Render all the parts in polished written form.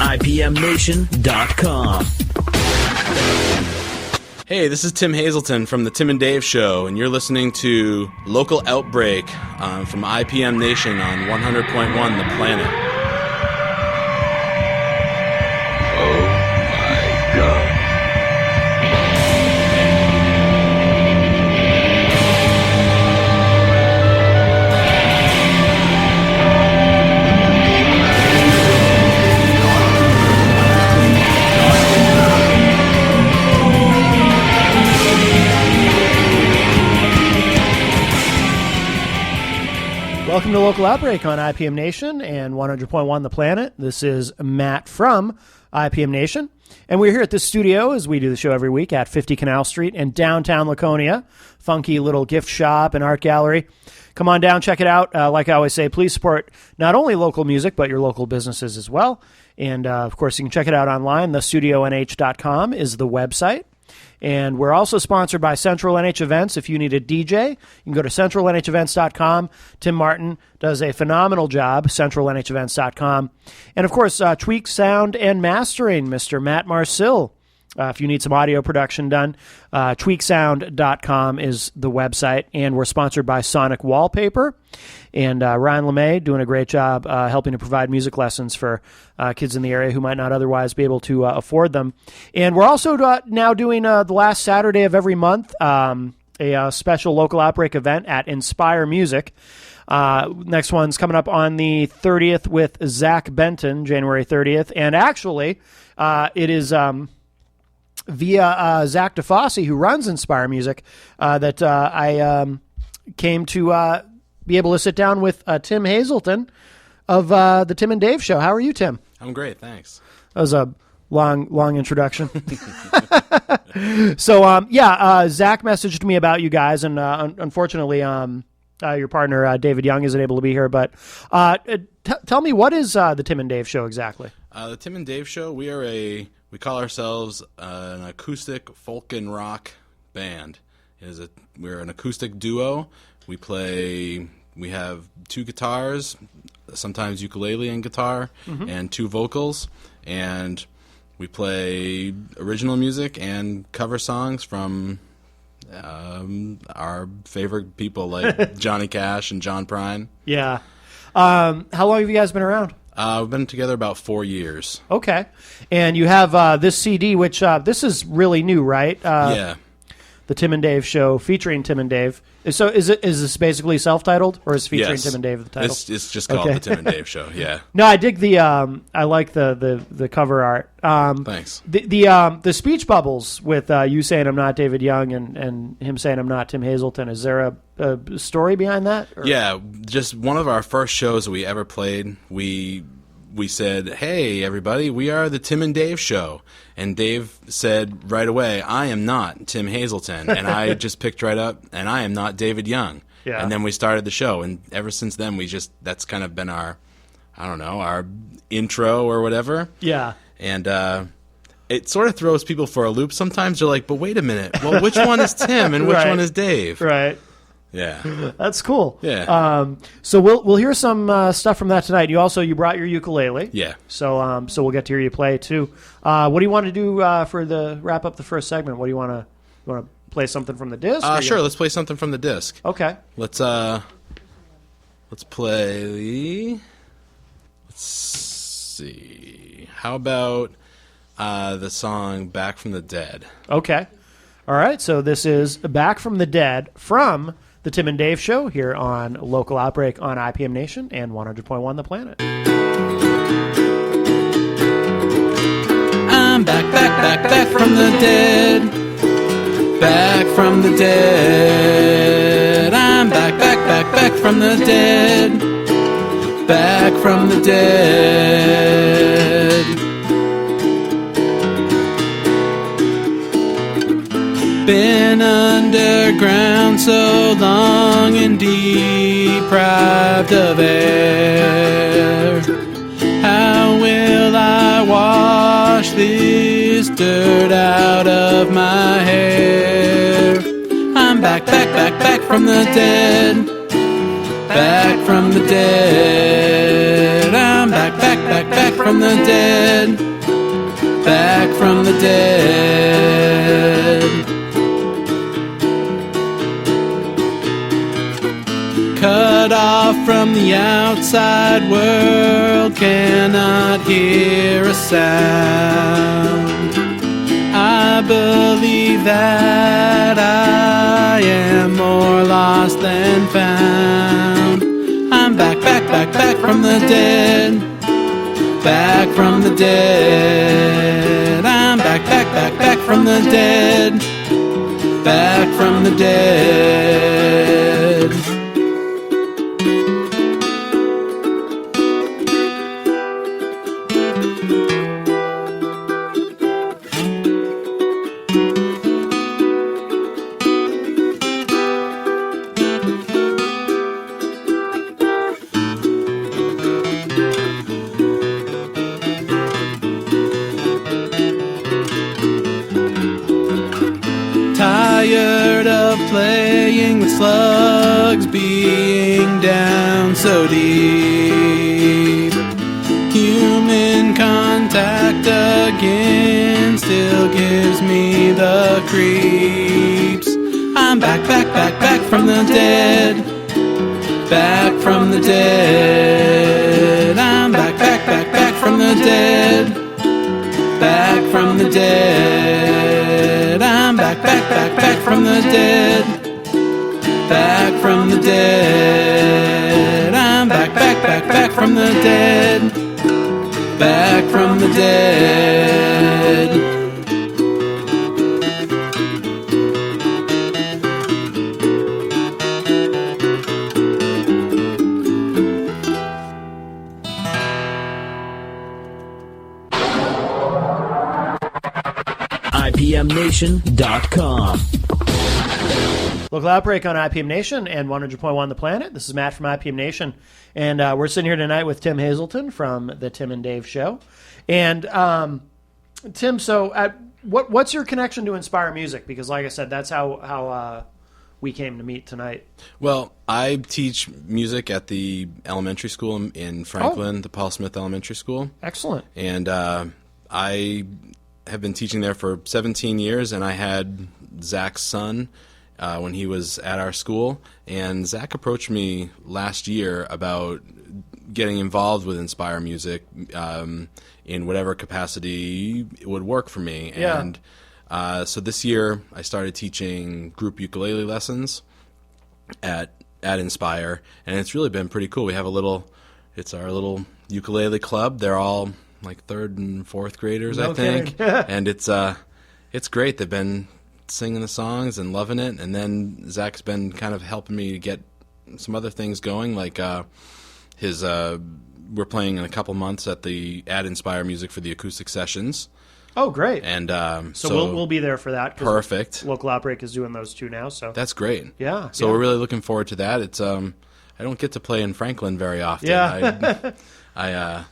IPMNation.com. Hey, this is Tim Hazelton from The Tim and Dave Show, and you're listening to Local Outbreak from IPM Nation on 100.1 The Planet. Oh my God. Welcome to Local Outbreak on IPM Nation and 100.1 The Planet. This is Matt from IPM Nation, and we're here at this studio as we do the show every week at 50 Canal Street in downtown Laconia. Funky little gift shop and art gallery. Come on down, check it out. Like I always say, please support not only local music, but your local businesses as well. And, of course, you can check it out online. TheStudioNH.com is the website. And we're also sponsored by Central NH Events. If you need a DJ, you can go to centralnhevents.com. Tim Martin does a phenomenal job, centralnhevents.com. And, of course, Tweak Sound and Mastering, Mr. Matt Marcil. If you need some audio production done, tweaksound.com is the website. And we're sponsored by Sonic Wallpaper. And Ryan LeMay doing a great job helping to provide music lessons for kids in the area who might not otherwise be able to afford them. And we're also now doing the last Saturday of every month a special Local Outbreak event at Inspire Music. Next one's coming up on the 30th with Zach Benton, January 30th. And actually, it is via Zach DeFosse, who runs Inspire Music, that I came to be able to sit down with Tim Hazelton of the Tim and Dave Show. How are you, Tim? I'm great, thanks. That was a long introduction. So, Zach messaged me about you guys, and unfortunately, your partner, David Young, isn't able to be here. But tell me, what is the Tim and Dave Show exactly? The Tim and Dave Show, we call ourselves an acoustic folk and rock band. We're an acoustic duo. We have two guitars, sometimes ukulele and guitar, and two vocals, and we play original music and cover songs from our favorite people like Johnny Cash and John Prine. Yeah. How long have you guys been around? We've been together about 4 years. Okay. And you have this CD, which this is really new, right? Yeah. The Tim and Dave Show featuring Tim and Dave. So is this basically self-titled, or is featuring Yes. Tim and Dave the title? It's just called The Tim and Dave Show, yeah. No, I dig the I like the cover art. Thanks. The speech bubbles with you saying I'm not David Young and him saying I'm not Tim Hazelton. Is there a story behind that? Or? Yeah, just one of our first shows that we ever played, we said, "Hey, everybody, we are the Tim and Dave Show." And Dave said right away, "I am not Tim Hazelton." And I just picked right up, "And I am not David Young." Yeah. And then we started the show. And ever since then, that's kind of been our intro or whatever. Yeah. And it sort of throws people for a loop. Sometimes they're like, "But wait a minute, well, which one is Tim and which Right. one is Dave?" Right. Yeah. That's cool. Yeah. So we'll hear some stuff from that tonight. You brought your ukulele. Yeah. So we'll get to hear you play too. What do you want to do for the wrap up the first segment? What do you want to play something from the disc? Sure. Let's play something from the disc. Okay. Let's play. Let's see. How about the song "Back from the Dead"? Okay. All right. So this is "Back from the Dead" from the Tim and Dave Show here on Local Outbreak on IPM Nation and 100.1 The Planet. I'm back from the dead. Back from the dead. I'm back from the dead. Back from the dead. Been underground so long and deprived of air. How will I wash this dirt out of my hair? I'm back from the dead. Back from the dead. I'm back back from the dead. Back from the dead. Cut off from the outside world, cannot hear a sound. I believe that I am more lost than found. I'm back from the dead. Back from the dead. I'm back from the dead. Back from the dead. Tired of playing with slugs, being down so deep. Human contact again still gives me the creeps. I'm back from the dead. Back from the dead. I'm back from the dead. Back from the dead. I'm back from the dead. Back from the dead. I'm back from the dead. Back from the dead. IPMNation.com. Local Outbreak on IPM Nation and 100.1 The Planet. This is Matt from IPM Nation, and we're sitting here tonight with Tim Hazelton from the Tim and Dave Show. And Tim, so what's your connection to Inspire Music? Because, like I said, that's how we came to meet tonight. Well, I teach music at the elementary school in Franklin, the Paul Smith Elementary School. Excellent. And I have been teaching there for 17 years, and I had Zach's son when he was at our school, and Zach approached me last year about getting involved with Inspire Music in whatever capacity it would work for me. Yeah. And so this year I started teaching group ukulele lessons at Inspire, and it's really been pretty cool. We have it's our little ukulele club. They're all like third and fourth graders, No I think. kidding. And it's great. They've been singing the songs and loving it. And then Zach's been kind of helping me to get some other things going, like we're playing in a couple months at Inspire Music for the acoustic sessions. Oh, great. And so we'll be there for that. 'Cause perfect. Local Outbreak is doing those two now. So That's great. Yeah. So yeah. we're really looking forward to that. It's I don't get to play in Franklin very often. Yeah. I've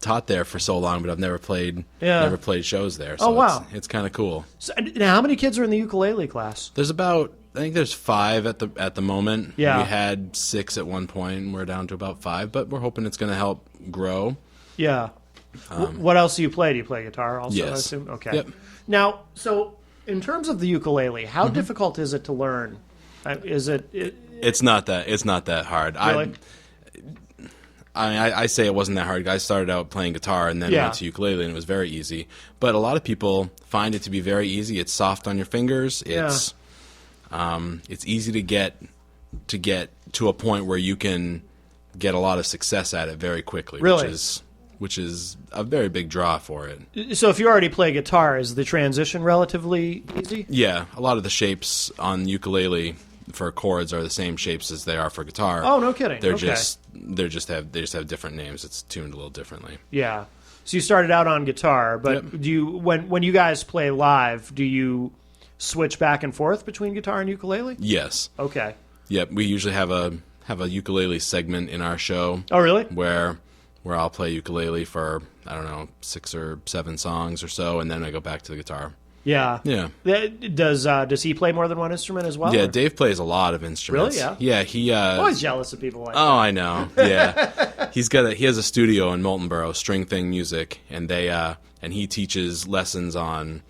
taught there for so long, but I've never played shows there. So Oh, wow. It's kind of cool. So, now, how many kids are in the ukulele class? There's I think there's 5 at the moment. Yeah. We had 6 at one point, and we're down to about 5, but we're hoping it's going to help grow. Yeah. What else do you play? Do you play guitar also, Yes. I assume? Okay. Yep. Now, so in terms of the ukulele, how difficult is it to learn? It's not that hard. Really? I say it wasn't that hard. I started out playing guitar and then Yeah. went to ukulele, and it was very easy. But a lot of people find it to be very easy. It's soft on your fingers. It's easy to get to a point where you can get a lot of success at it very quickly. Really? Which is a very big draw for it. So if you already play guitar, is the transition relatively easy? Yeah, a lot of the shapes on ukulele for chords are the same shapes as they are for guitar. Oh, no kidding. They Okay. just have different names. It's tuned a little differently. Yeah. So you started out on guitar, but Yep. do you when you guys play live, do you switch back and forth between guitar and ukulele? Yes. Okay. Yep. We usually have a ukulele segment in our show Oh, really? where I'll play ukulele for 6 or 7 songs or so, and then I go back to the guitar. Yeah. Yeah. Does he play more than one instrument as well? Yeah, or? Dave plays a lot of instruments. Really? Yeah. Yeah, he. I'm always jealous of people like that. Oh, I know. Yeah, he has a studio in Moultonborough, String Thing Music, and he teaches lessons on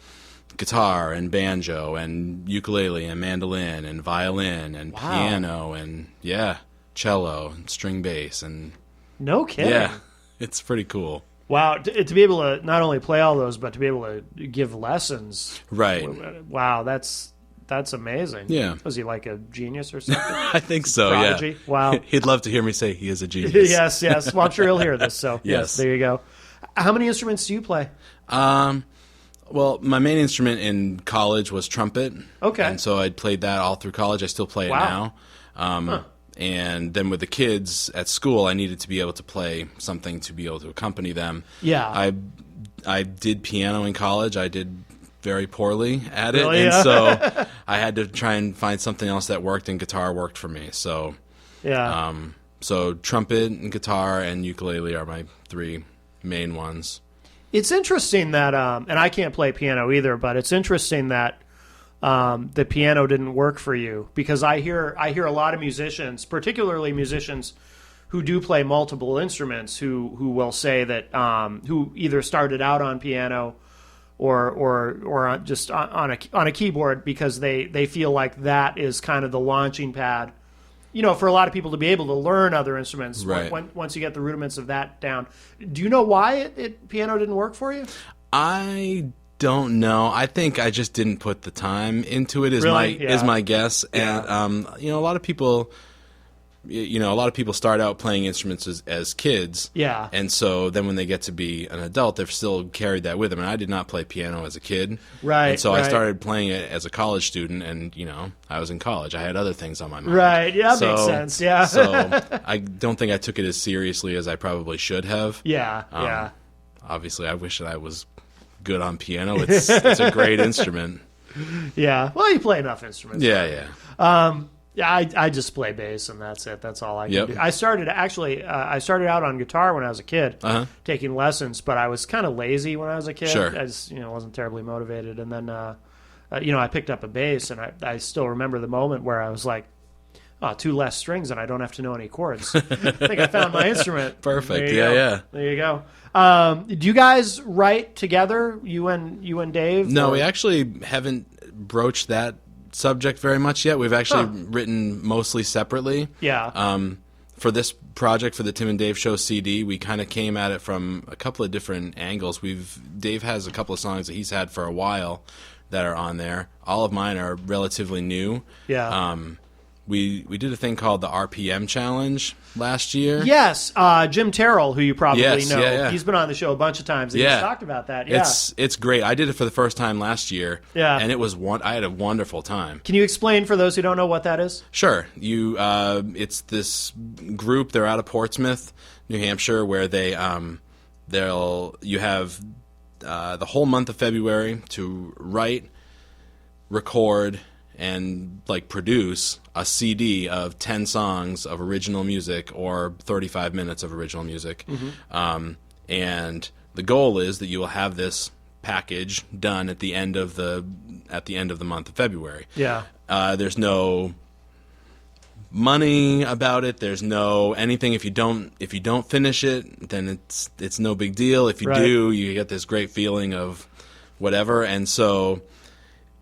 guitar and banjo and ukulele and mandolin and violin and piano and cello and string bass and No kidding. yeah, it's pretty cool. Wow, to be able to not only play all those, but to be able to give lessons. Right. Wow, that's amazing. Yeah. Was he like a genius or something? I think so. Prodigy? Yeah. Wow. He'd love to hear me say he is a genius. yes. Well, I'm sure he'll hear this. So Yes. there you go. How many instruments do you play? Well, my main instrument in college was trumpet. Okay. And so I played that all through college. I still play it Wow. now. And then with the kids at school, I needed to be able to play something to be able to accompany them. Yeah. I did piano in college. I did very poorly at it. Really? And Yeah. so I had to try and find something else that worked, and guitar worked for me. So, Yeah. so trumpet and guitar and ukulele are my three main ones. It's interesting that, and I can't play piano either, but it's interesting that the piano didn't work for you, because I hear a lot of musicians, particularly musicians who do play multiple instruments, who will say that who either started out on piano or just on a keyboard, because they feel like that is kind of the launching pad, for a lot of people to be able to learn other instruments. Right. Once you get the rudiments of that down. Do you know why piano didn't work for you? I don't know. I think I just didn't put the time into it. Is Really? Yeah. my guess. And a lot of people, a lot of people start out playing instruments as kids. Yeah. And so then when they get to be an adult, they've still carried that with them. And I did not play piano as a kid. Right. And so I right. started playing it as a college student, and I was in college. I had other things on my mind. Right. Yeah, that makes sense. Yeah. So I don't think I took it as seriously as I probably should have. Yeah. Yeah. Obviously, I wish that I was good on piano. It's a great instrument. Yeah. Well, you play enough instruments. Yeah. Yeah, I just play bass, and that's it. That's all I can Yep. do. I started out on guitar when I was a kid, taking lessons, but I was kind of lazy when I was a kid. Sure. I just wasn't terribly motivated, and then I picked up a bass, and I still remember the moment where I was like, oh, 2 less strings, and I don't have to know any chords. I think I found my instrument. Perfect. There you go. Yeah. There you go. Do you guys write together, you and Dave? No, or- we actually haven't broached that subject very much yet. We've actually written mostly separately. Yeah. For this project, for the Tim and Dave Show CD, we kind of came at it from a couple of different angles. Dave has a couple of songs that he's had for a while that are on there. All of mine are relatively new. Yeah. We did a thing called the RPM Challenge last year. Yes, Jim Terrell, who you probably Yes, know. yeah. He's been on the show a bunch of times, and Yeah. he's talked about that. Yeah. It's great. I did it for the first time last year. Yeah. And it was I had a wonderful time. Can you explain for those who don't know what that is? Sure. It's this group. They're out of Portsmouth, New Hampshire, where you have the whole month of February to write, record, and produce a CD of 10 songs of original music or 35 minutes of original music. And the goal is that you will have this package done at the end of the month of February. Yeah. There's no money about it. There's no anything. If you don't finish it, then it's no big deal. If you Right. do, you get this great feeling of whatever. And so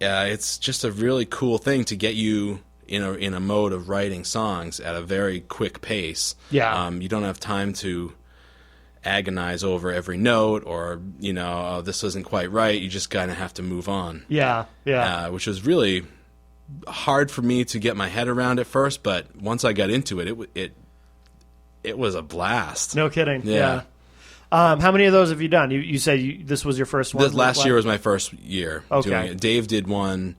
it's just a really cool thing to get you in a mode of writing songs at a very quick pace. Yeah. You don't have time to agonize over every note or oh, this isn't quite right. You just kind of have to move on. Yeah. Yeah. Which was really hard for me to get my head around at first, but once I got into it was a blast. No kidding. Yeah. How many of those have you done? You said this was your first one? This last year was my first year Okay. doing it. Dave did one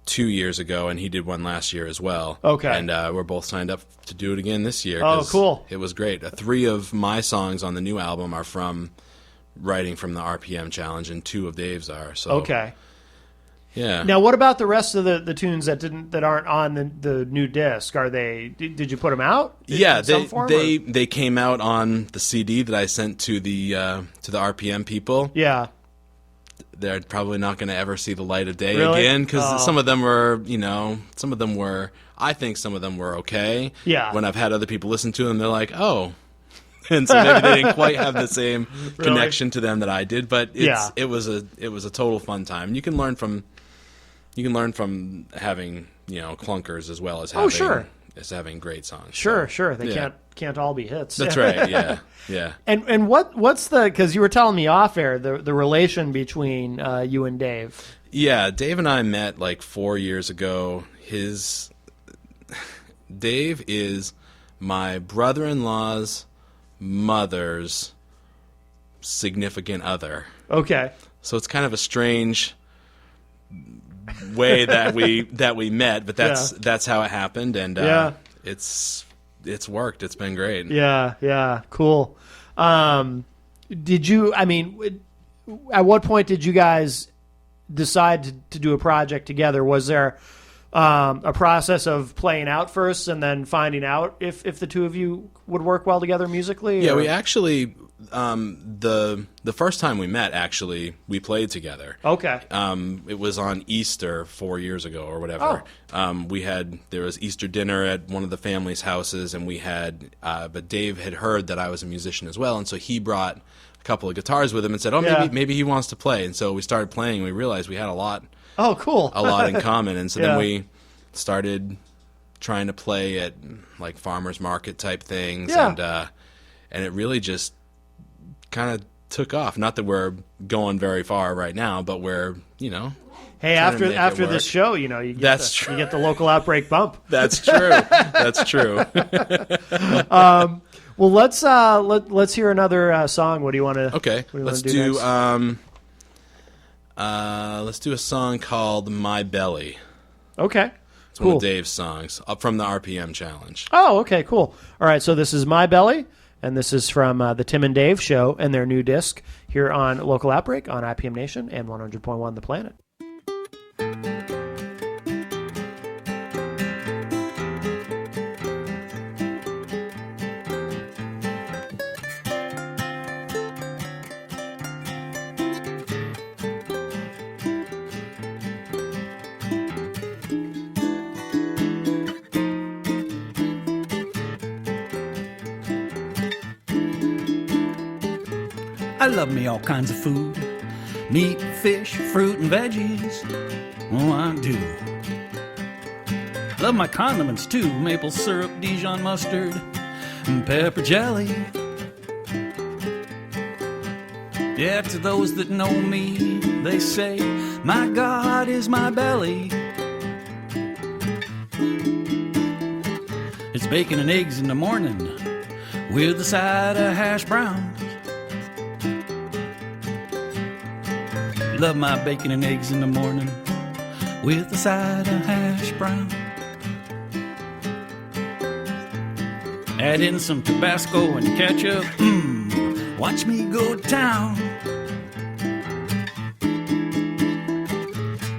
2 years ago, and he did one last year as well. Okay. And we're both signed up to do it again this year. Oh, 'cause cool. It was great. 3 of my songs on the new album are from writing from the RPM Challenge, and 2 of Dave's are. So Okay. yeah. Now, what about the rest of the tunes that aren't on the new disc? Are they? Did you put them out? Yeah, in some form, or- they came out on the CD that I sent to the RPM people. Yeah. they're probably not going to ever see the light of day Really? again, because Oh. some of them were, I think some of them were okay. Yeah. When I've had other people listen to them, they're like, oh. And so maybe they didn't quite have the same connection to them that I did, but it was a total fun time. You can learn from having, clunkers as well as having great songs. Sure, So, sure. They yeah. can't all be hits. That's right. Yeah. Yeah. And what's the, because you were telling me off air, the relation between you and Dave? Yeah, Dave and I met like 4 years ago. Dave is my brother-in-law's mother's significant other. Okay. So it's kind of a strange way that we met, but that's how it happened, and it's worked. It's been great. Yeah, cool. Did you? I mean, at what point did you guys decide to do a project together? Was there a process of playing out first and then finding out if the two of you would work well together musically? Yeah, or? we actually the first time we met, actually, we played together. Okay. It was on Easter 4 years ago or whatever. There was Easter dinner at one of the family's houses, and we had but Dave had heard that I was a musician as well, and so he brought a couple of guitars with him and said, maybe he wants to play. And so we started playing, and we realized we had a lot cool. in common, and so then we started trying to play at like farmers market type things, and it really just kind of took off. Not that we're going very far right now, but we're Hey, after this show, you get you get the local Outbreak bump. That's true. That's true. Well, let's hear another song. What do you want to? Okay, let's do a song called "My Belly." Okay. It's one of Dave's songs up from the RPM challenge. Oh, okay, cool. All right, so this is My Belly, and this is from the Tim and Dave Show and their new disc here on Local Outbreak on IPM Nation and 100.1 The Planet. I love me all kinds of food. Meat, fish, fruit, and veggies. Oh, I do. Love my condiments too. Maple syrup, Dijon mustard, and pepper jelly. Yeah, to those that know me, they say, my God is my belly. It's bacon and eggs in the morning with a side of hash browns. Love my bacon and eggs in the morning with a side of hash brown. Add in some Tabasco and ketchup. Watch me go to town.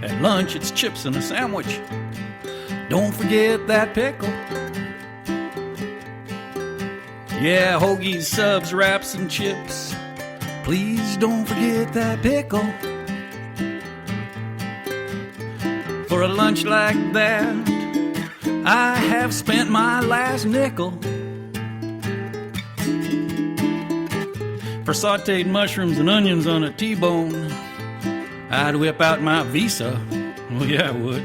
At lunch it's chips and a sandwich. Don't forget that pickle. Yeah, hoagies, subs, wraps, and chips. Please don't forget that pickle. For a lunch like that, I have spent my last nickel. For sauteed mushrooms and onions on a T-bone, I'd whip out my Visa. Oh yeah, I would.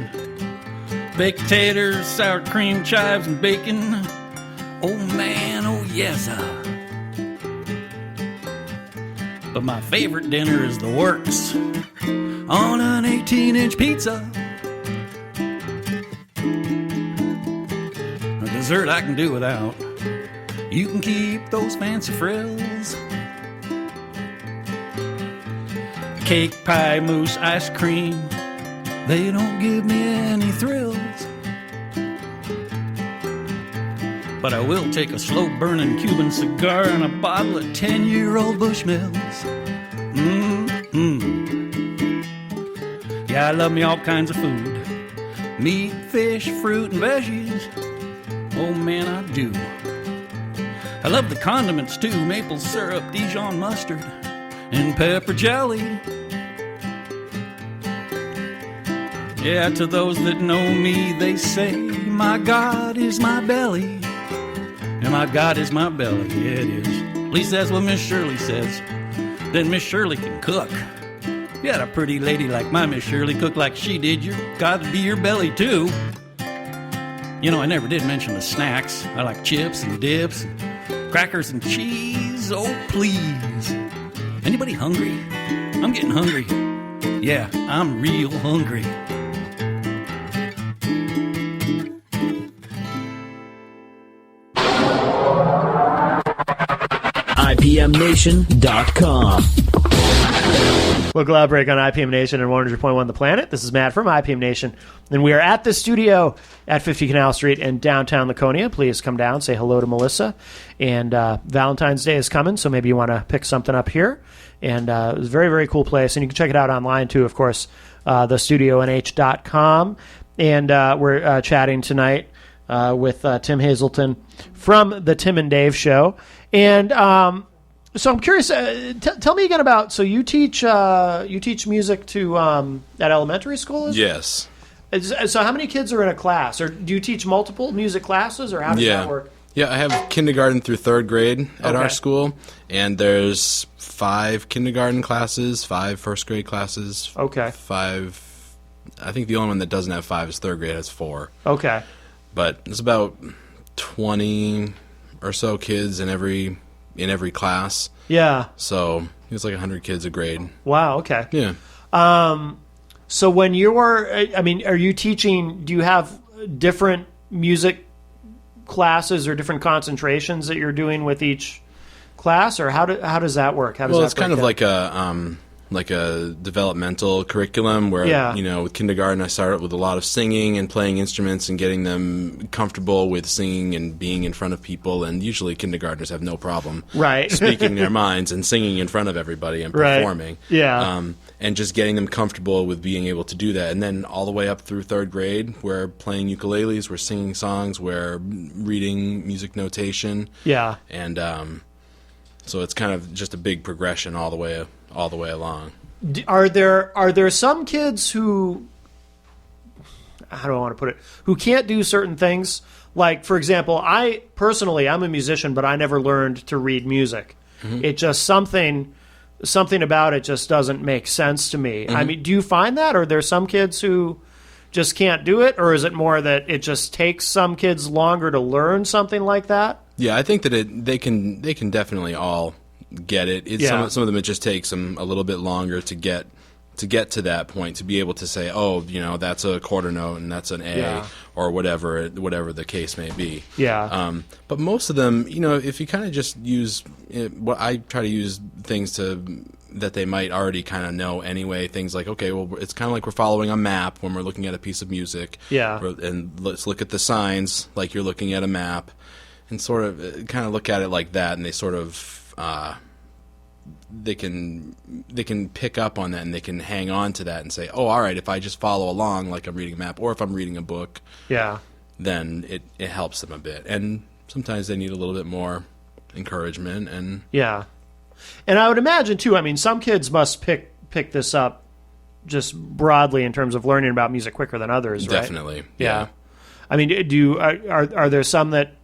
Baked taters, sour cream, chives, and bacon. Oh man, oh yes. But my favorite dinner is the works on an 18-inch pizza. Dessert I can do without. You can keep those fancy frills. Cake, pie, mousse, ice cream, they don't give me any thrills. But I will take a slow-burning Cuban cigar and a bottle of 10-year-old Bushmills. Yeah, I love me all kinds of food. Meat, fish, fruit, and veggies. Oh man, I do. I love the condiments too. Maple syrup, Dijon mustard, and pepper jelly. Yeah, to those that know me, they say, my God is my belly. And my God is my belly, yeah, it is. At least that's what Miss Shirley says. Then Miss Shirley can cook. If you had a pretty lady like my Miss Shirley cook like she did, your God would be your belly, too. You know, I never did mention the snacks. I like chips and dips, and crackers and cheese. Oh, please. Anybody hungry? I'm getting hungry. Yeah, I'm real hungry. IPMNation.com. Local Outbreak on IPM Nation and 100.1 The Planet. This is Matt from IPM Nation, and we are at the studio at 50 Canal Street in downtown Laconia. Please come down, say hello to Melissa. And Valentine's Day is coming, so maybe you want to pick something up here. And it's a very, very cool place, and you can check it out online too, of course, thestudionh.com. And we're chatting tonight with Tim Hazelton from the Tim and Dave Show. And so I'm curious. Tell me again about. So you teach music to at elementary school? Yes. So how many kids are in a class, or do you teach multiple music classes, or how does that work? Yeah, I have kindergarten through third grade at our school, and there's 5 kindergarten classes, 5 first grade classes. Okay. 5. I think the only one that doesn't have 5 is third grade. Has 4. Okay. But it's about 20 or so kids in every class. Yeah. So it's like 100 kids a grade. Wow. Okay. Yeah. So when you're, are you teaching? Do you have different music classes or different concentrations that you're doing with each class, or how does that work? How does well, that it's kind of like a developmental curriculum where, with kindergarten I started with a lot of singing and playing instruments and getting them comfortable with singing and being in front of people, and usually kindergartners have no problem speaking their minds and singing in front of everybody and performing. Yeah. And just getting them comfortable with being able to do that. And then all the way up through third grade, we're playing ukuleles, we're singing songs, we're reading music notation. Yeah. And so it's kind of just a big progression all the way along. Are there some kids who, how do I want to put it, who can't do certain things? Like, for example, I'm a musician, but I never learned to read music. Mm-hmm. It just something about it just doesn't make sense to me. Mm-hmm. I mean, do you find that? Or are there some kids who just can't do it? Or is it more that it just takes some kids longer to learn something like that? Yeah, I think that they can definitely all get it. Some of them, it just takes them a little bit longer to get to that point, to be able to say, oh, that's a quarter note and that's an A, or whatever the case may be. Yeah. But most of them, if you kind of just use what I try to use things that they might already kind of know anyway. Things like, okay, well, it's kind of like we're following a map when we're looking at a piece of music. Yeah. And let's look at the signs like you're looking at a map, and sort of kind of look at it like that, and they sort of they can pick up on that, and they can hang on to that and say, oh, all right, if I just follow along like I'm reading a map, or if I'm reading a book, then it helps them a bit. And sometimes they need a little bit more encouragement. And and I would imagine too, some kids must pick this up just broadly in terms of learning about music quicker than others, right? Definitely. Yeah. I mean, are there some that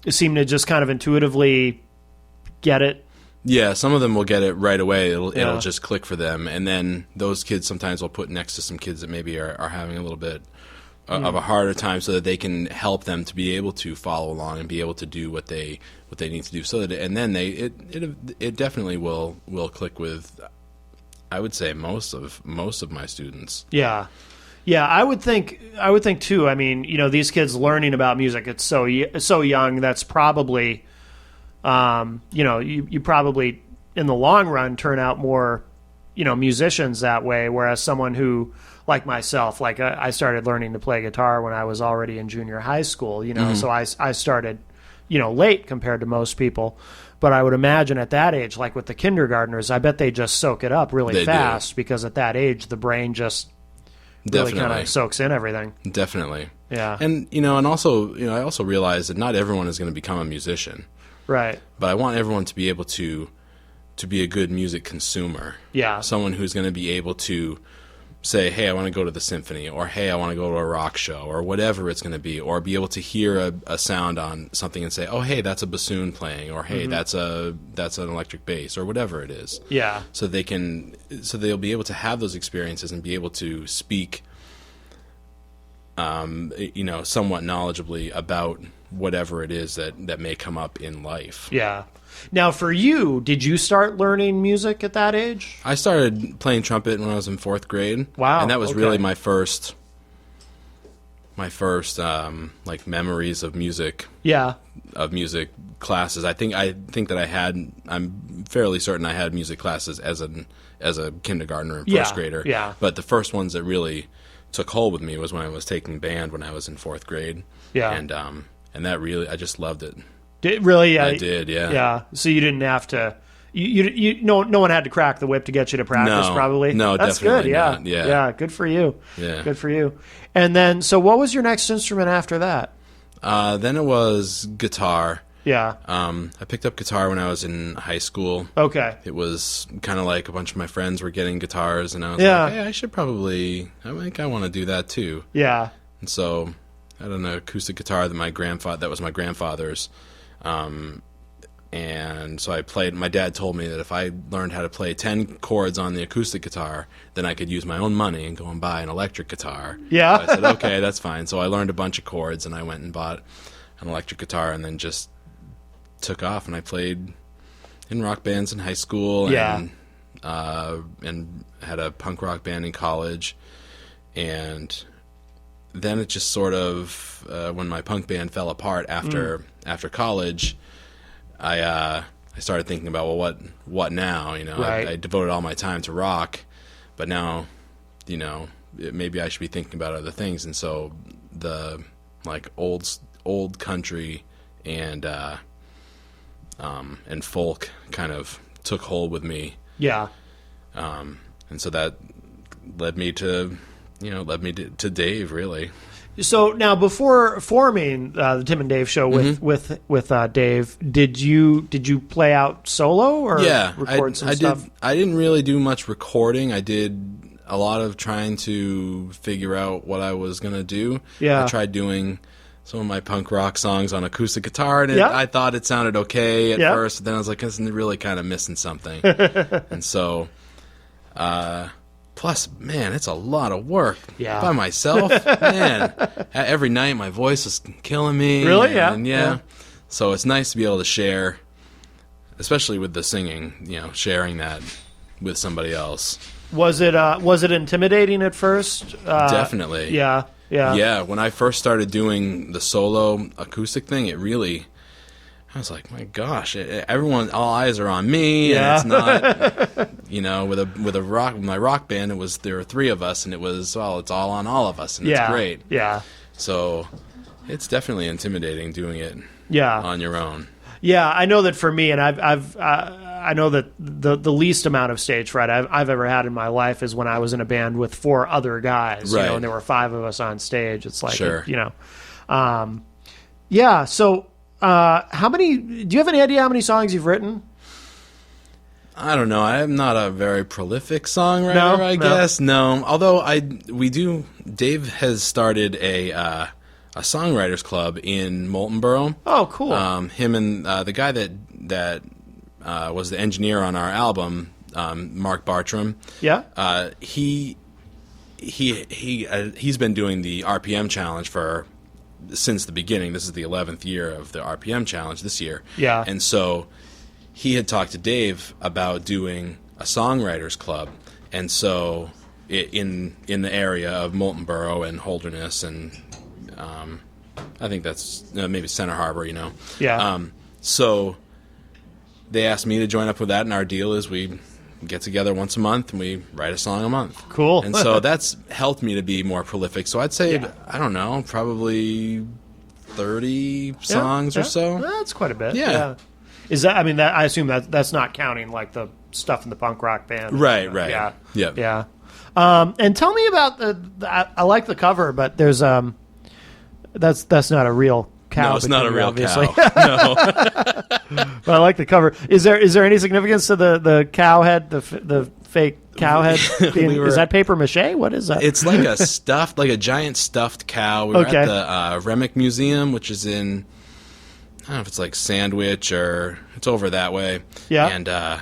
seem to just kind of intuitively get it? Yeah, some of them will get it right away. It'll just click for them, and then those kids sometimes will put next to some kids that maybe are having a little bit of a harder time, so that they can help them to be able to follow along and be able to do what they need to do. So that and then it definitely will click with, I would say, most of my students. Yeah. Yeah, I would think too. I mean, these kids learning about music, it's so young. That's probably, you probably in the long run turn out more, musicians that way. Whereas someone who, like myself, I started learning to play guitar when I was already in junior high school. So I started, late compared to most people. But I would imagine at that age, like with the kindergartners, I bet they just soak it up really fast, because at that age the brain just really kind of soaks in everything. Definitely. Yeah. And and also, I also realize that not everyone is going to become a musician. Right. But I want everyone to be able to be a good music consumer. Yeah. Someone who's going to be able to say, hey, I want to go to the symphony, or hey, I want to go to a rock show, or whatever it's going to be, or be able to hear a sound on something and say, oh, hey, that's a bassoon playing, or hey, that's an electric bass, or whatever it is. Yeah. So they'll be able to have those experiences and be able to speak, somewhat knowledgeably about whatever it is that may come up in life. Yeah. Now, for you, did you start learning music at that age? I started playing trumpet when I was in 4th grade. Wow. And that was really my first like memories of music. Yeah. Of music classes. I think that I'm fairly certain I had music classes as a kindergartner and first grader. Yeah. But the first ones that really took hold with me was when I was taking band when I was in 4th grade. Yeah. And that really, I just loved it. Did really? I did, yeah. Yeah. So you didn't have to. No one had to crack the whip to get you to practice. No, probably. no, that's definitely good. Yeah, not. Yeah. yeah. Good for you. Yeah. Good for you. And then, so what was your next instrument after that? Then it was guitar. Yeah. I picked up guitar when I was in high school. Okay. It was kind of like a bunch of my friends were getting guitars, and I was like, hey, I think I want to do that too. Yeah. And so I had an acoustic guitar that was my grandfather's. And so I played. My dad told me that if I learned how to play 10 chords on the acoustic guitar, then I could use my own money and go and buy an electric guitar. Yeah. So I said, okay, that's fine. So I learned a bunch of chords, and I went and bought an electric guitar, and then just took off. And I played in rock bands in high school, and had a punk rock band in college. And then it just sort of, when my punk band fell apart after college, I started thinking about, well, what now? Right. I devoted all my time to rock, but now, maybe I should be thinking about other things. And so the like old country and folk kind of took hold with me. Yeah. And so that led me to Dave, really. So now, before forming the Tim and Dave show with Dave, did you play out solo or record some stuff? I didn't really do much recording. I did a lot of trying to figure out what I was gonna do. Yeah. I tried doing some of my punk rock songs on acoustic guitar, and I thought it sounded okay at first. But then I was like, this is really kind of missing something. And so, plus, man, it's a lot of work by myself. Man, every night my voice is killing me. Really? Yeah. So it's nice to be able to share, especially with the singing, sharing that with somebody else. Was it intimidating at first? Definitely. Yeah. Yeah, when I first started doing the solo acoustic thing, I was like, my gosh, all eyes are on me, and it's not, with my rock band, there were 3 of us, and it's all on all of us, and it's great. Yeah. So it's definitely intimidating doing it on your own. Yeah, I know that for me, and I know that the least amount of stage fright I've ever had in my life is when I was in a band with 4 other guys, right. And there were 5 of us on stage. It's like, sure. Yeah. So, do you have any idea how many songs you've written? I don't know. I'm not a very prolific songwriter, I guess. No. Although Dave has started a songwriters club in Moulton Borough. Oh, cool. Him and the guy that was the engineer on our album, Mark Bartram. Yeah. He's been doing the RPM challenge since the beginning. This is the 11th year of the RPM challenge this year. Yeah. And so he had talked to Dave about doing a songwriters club, and so in the area of Moulton Borough and Holderness, and I think that's maybe Center Harbor, Yeah. So they asked me to join up with that, and our deal is we get together once a month and we write a song a month. Cool. And so that's helped me to be more prolific. So I'd say, I don't know, probably 30 songs or so. That's quite a bit. Yeah. Is that? I mean, I assume that's not counting like the stuff in the punk rock band. Right. Yeah. Yep. Yeah. And tell me about I like the cover, but there's that's not a real cow. No, it's not a bikini, real obviously. cow. No. But I like the cover. Is there any significance to the cow head, the fake cow head? Is that paper mache? What is that? It's like a giant stuffed cow. We were Okay. at the Remick Museum, which is in, I don't know if it's like Sandwich or it's over that way. Yeah. And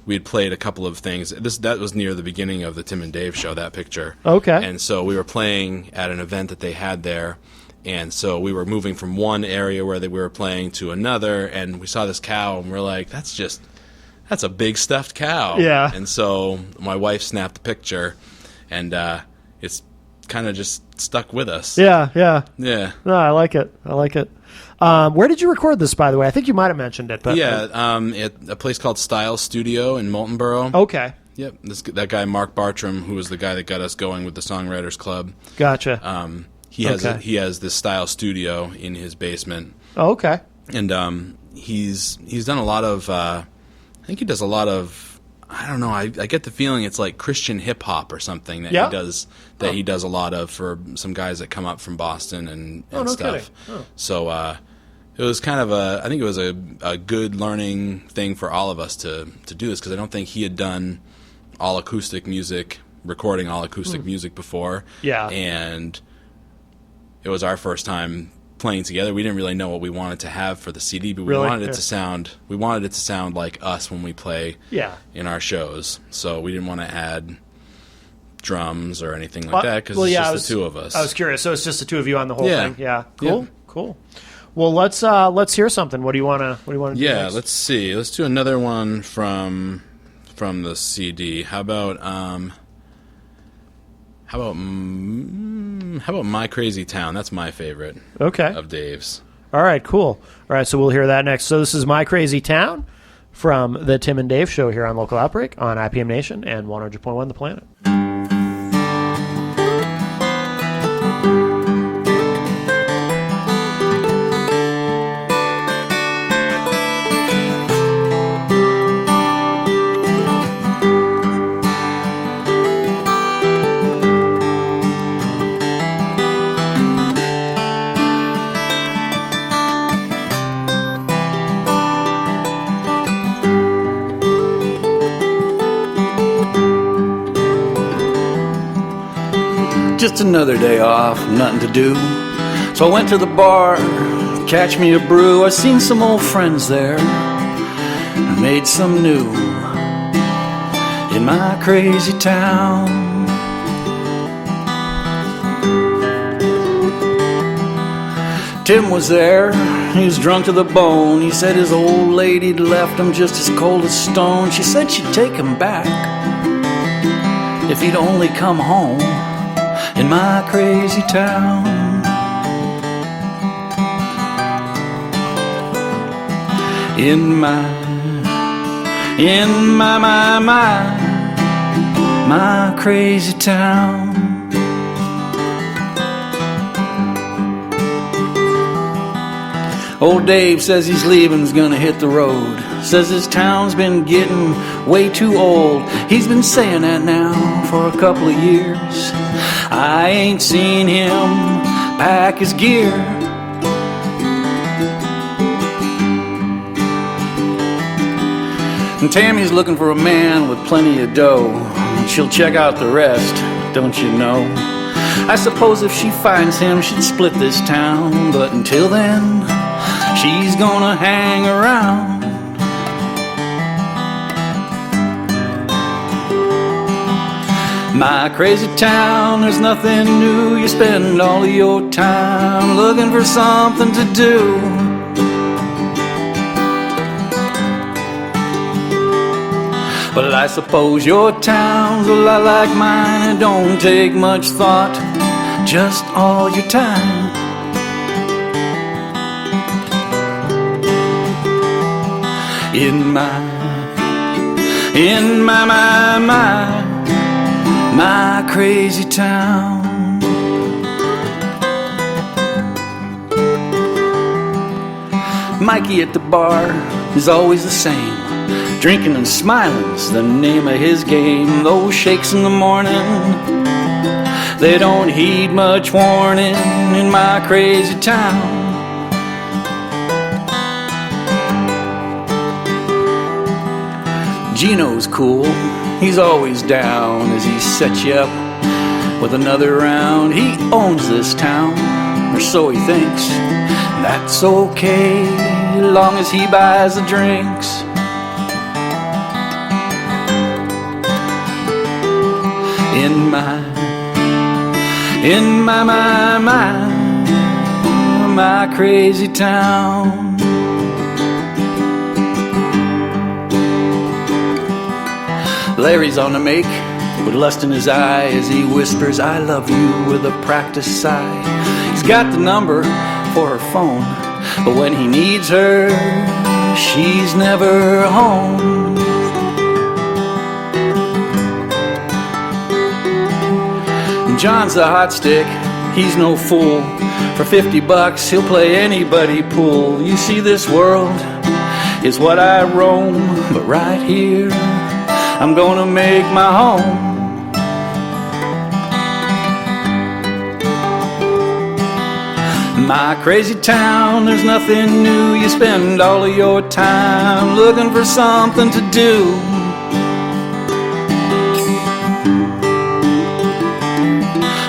we had played a couple of things. That was near the beginning of the Tim and Dave show, that picture. Okay. And so we were playing at an event that they had there. And so we were moving from one area where we were playing to another, and we saw this cow, and we're like, that's a big stuffed cow. Yeah. And so my wife snapped a picture, and it's kind of just stuck with us. Yeah. Yeah. No, I like it. Where did you record this, by the way? I think you might have mentioned it. But Yeah, at a place called Style Studio in Moultonboro. Okay. Yep. That guy, Mark Bartram, who was the guy that got us going with the Songwriters Club. Gotcha. He has this Style Studio in his basement. Oh, okay. And he's done a lot of I think he does a lot of, I don't know, I get the feeling it's like Christian hip hop or something that he does a lot of for some guys that come up from Boston and no stuff. kidding. Oh. So it was kind of I think it was a good learning thing for all of us to do this, because I don't think he had done recording all acoustic music before. Yeah. And it was our first time playing together. We didn't really know what we wanted to have for the CD, but we wanted it to sound like us when we play in our shows. So we didn't want to add drums or anything like that, because it's just the two of us. I was curious. So it's just the two of you on the whole Yeah. thing. Yeah. Yeah. Cool. Well, let's hear something. What do you want to do? Yeah, next? let's see. Let's do another one from the CD. How about My Crazy Town? That's my favorite. Okay. Of Dave's. All right, cool. All right, so we'll hear that next. So this is My Crazy Town from the Tim and Dave show here on Local Outbreak on IPM Nation and 100.1 The Planet. Just another day off, nothing to do. So I went to the bar, catch me a brew. I seen some old friends there, made some new in my crazy town. Tim was there, he was drunk to the bone. He said his old lady'd left him just as cold as stone. She said she'd take him back if he'd only come home in my crazy town. In my crazy town. Old Dave says he's leaving, he's gonna hit the road. Says his town's been getting way too old. He's been saying that now for a couple of years. I ain't seen him pack his gear. And Tammy's looking for a man with plenty of dough. She'll check out the rest, don't you know? I suppose if she finds him, she'd split this town. But until then, she's gonna hang around. My crazy town, there's nothing new. You spend all of your time looking for something to do. But I suppose your town's a lot like mine. It don't take much thought, just all your time. In my crazy town. Mikey at the bar is always the same. Drinking and smiling's the name of his game. Those shakes in the morning, they don't heed much warning in my crazy town. Gino's cool, he's always down as he sets you up with another round. He owns this town, or so he thinks. That's okay, long as he buys the drinks. In my crazy town. Larry's on the make, with lust in his eye as he whispers, I love you, with a practiced sigh. He's got the number for her phone, but when he needs her, she's never home. John's the hot stick, he's no fool. For $50 he'll play anybody pool. You see, this world is what I roam, but right here I'm gonna make my home. My crazy town, there's nothing new. You spend all of your time looking for something to do.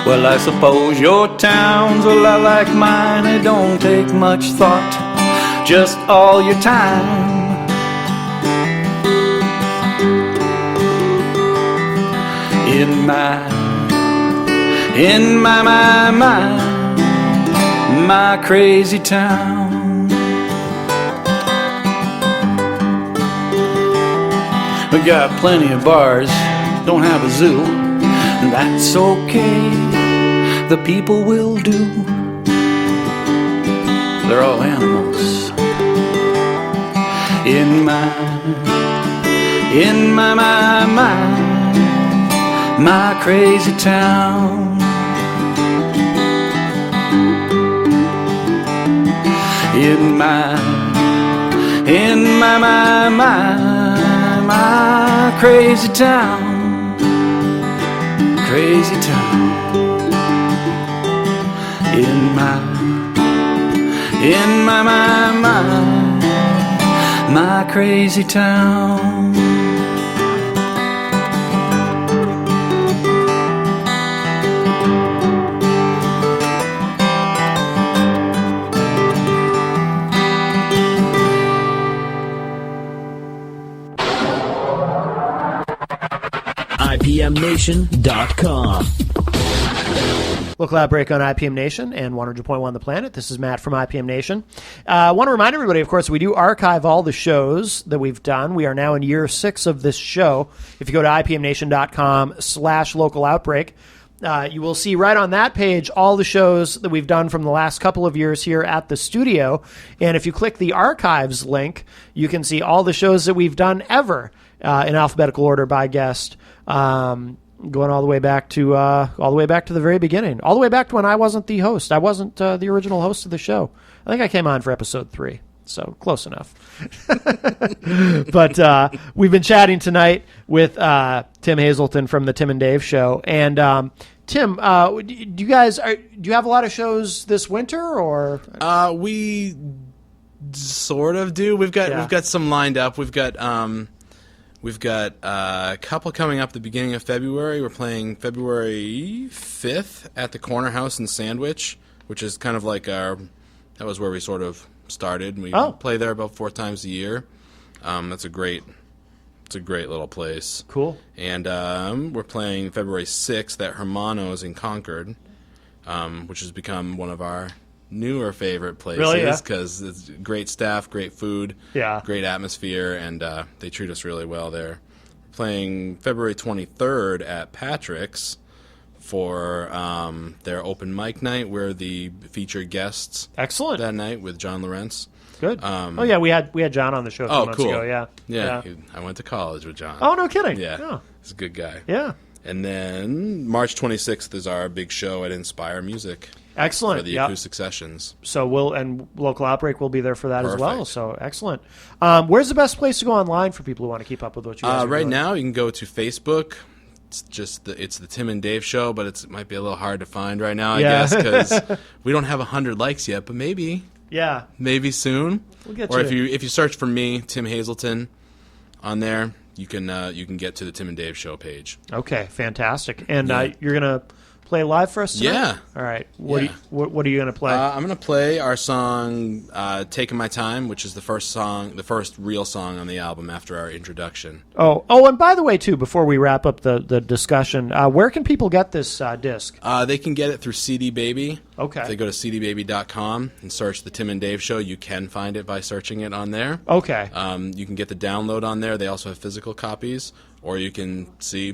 Well, I suppose your town's a lot like mine. It don't take much thought, just all your time. In my crazy town. We got plenty of bars, don't have a zoo. That's okay, the people will do. They're all animals. In my crazy town. In my crazy town. Crazy town. In my crazy town. IPMNation.com. Local Outbreak on IPM Nation and 100.1 The Planet. This is Matt from IPM Nation. I want to remind everybody, of course, we do archive all the shows that we've done. We are now in year 6 of this show. If you go to IPMNation.com/local outbreak, you will see right on that page all the shows that we've done from the last couple of years here at the studio. And if you click the archives link, you can see all the shows that we've done ever in alphabetical order by guest. Going all the way back to the very beginning, all the way back to when I wasn't the host. I wasn't the original host of the show. I think I came on for episode 3, so close enough. But we've been chatting tonight with Tim Hazelton from the Tim and Dave Show. And Tim, do you have a lot of shows this winter, or we sort of do. We've got some lined up. We've got a couple coming up at the beginning of February. We're playing February 5th at the Corner House in Sandwich, which is kind of like that was where we sort of started. We play there about 4 times a year. It's a great little place. Cool. And we're playing February 6th at Hermano's in Concord, which has become one of our newer favorite places because it's great staff, great food, great atmosphere, and they treat us really well there. We're playing February 23rd at Patrick's for their open mic night. We're the featured guests. Excellent. That night with John Lawrence. Good. We had John on the show a few months ago. Yeah. I went to college with John. Oh, no kidding. Yeah. He's a good guy. Yeah. And then March 26th is our big show at Inspire Music. Excellent. For the acoustic sessions. So Local Outbreak will be there for that as well. So excellent. Where's the best place to go online for people who want to keep up with what you guys are right doing? now, you can go to Facebook. It's just it's the Tim and Dave Show, but it might be a little hard to find right now, I guess, because we don't have 100 likes yet, but maybe. Yeah. Maybe soon. We'll get or if you search for me, Tim Hazelton, on there, you can get to the Tim and Dave Show page. Okay, fantastic. And you're gonna play live for us tonight? Yeah. All right. What are you gonna play? I'm gonna play our song "Taking My Time," which is the first real song on the album after our introduction. Oh, and by the way, too, before we wrap up the discussion, where can people get this disc? They can get it through CD Baby. Okay. If they go to cdbaby.com and search the Tim and Dave Show, you can find it by searching it on there. Okay. You can get the download on there. They also have physical copies, or you can see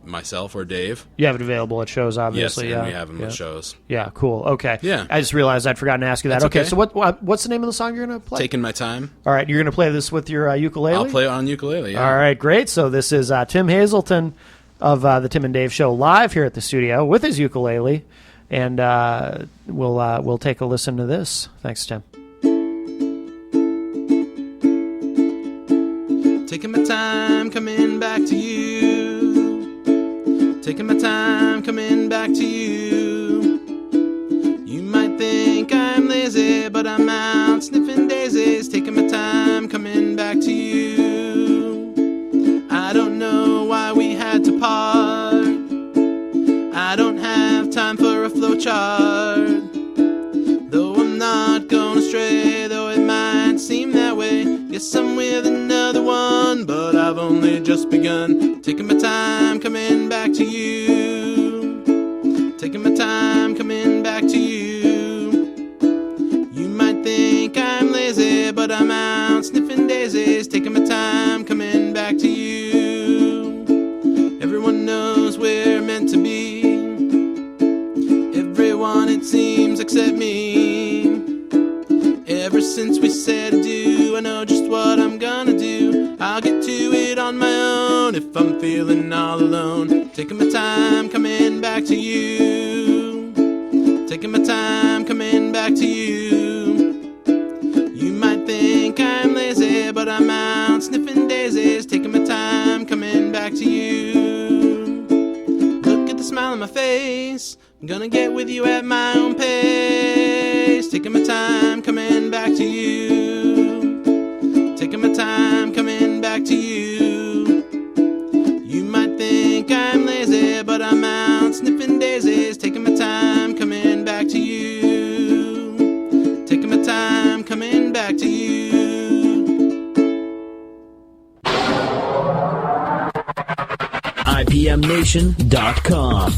myself or Dave. You have it available at shows, obviously. Yes, and yeah. we have them at shows. Yeah, cool. Okay. Yeah. I just realized I'd forgotten to ask you that. That's okay, okay. so what's the name of the song you're going to play? Taking My Time. All right, you're going to play this with your ukulele? I'll play it on ukulele, yeah. All right, great. So this is Tim Hazelton of the Tim and Dave Show live here at the studio with his ukulele, and we'll take a listen to this. Thanks, Tim. Taking my time, coming back to you. Taking my time, coming back to you. You might think I'm lazy, but I'm out sniffing daisies. Taking my time, coming back to you. I don't know why we had to part. I don't have time for a flowchart. Though I'm not going astray, though it might seem that way. Yes, I'm with another one, but I've only just begun. Taking my time, coming back to you. Taking my time, coming back to you. You might think I'm lazy, but I'm out sniffing daisies. Taking my time, coming back to you. Everyone knows we're meant to be. Everyone, it seems, except me. Ever since we said adieu, I know just what I'm gonna do. I'll get to it on my own if I'm feeling all alone. Taking my time, coming back to you. Taking my time, coming back to you. You might think I'm lazy, but I'm out sniffing daisies. Taking my time, coming back to you. Look at the smile on my face. I'm gonna get with you at my own pace. Taking my time, coming back to you. Taking my time, coming back to you. You might think I'm lazy, but I'm out sniffing daisies. Taking my time, coming back to you. Taking my time, coming back to you. IPMNation.com.